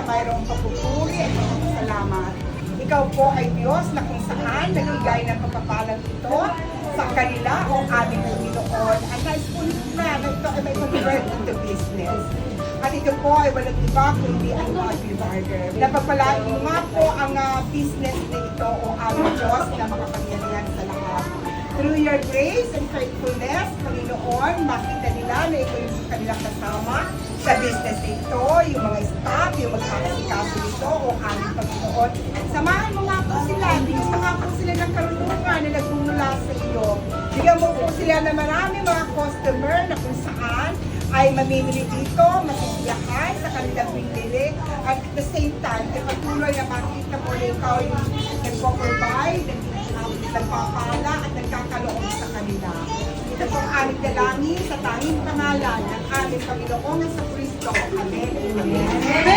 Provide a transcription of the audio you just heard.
mayroong papupuri at salamat. Ikaw po ay Diyos na kung saan nagbigay ng pagpapalang ito sa kanila o aming Panginoon. At nais po na ito ay may convert into business. At ito po ay walang iba kundi ang Godly Barter. Napapalain mo nga po ang business na ito o aming Diyos na makapangyarihan sa lahat. Through your grace and faithfulness, Panginoon, makita nila na ito yung kanilang kasama sa business na ito, yung mga staff, yung magkakasikaso nito o aming Panginoon. Samahan mo nga po sila, bigyan nga po sila ng karunungan na nagmumula sa iyo. Bigyan mo po sila na marami mga customer na kung saan ay mamimili dito, masisiyahan sa kanilang pinili at at the same time, ay patuloy na makita mo na ikaw yung nagpo-provide, nagpapala at nagkakaloob sa kanila. Ito pong aming dalangin sa tanging pangalan ng aming Panginoong sa Kristo. Amen. Amen.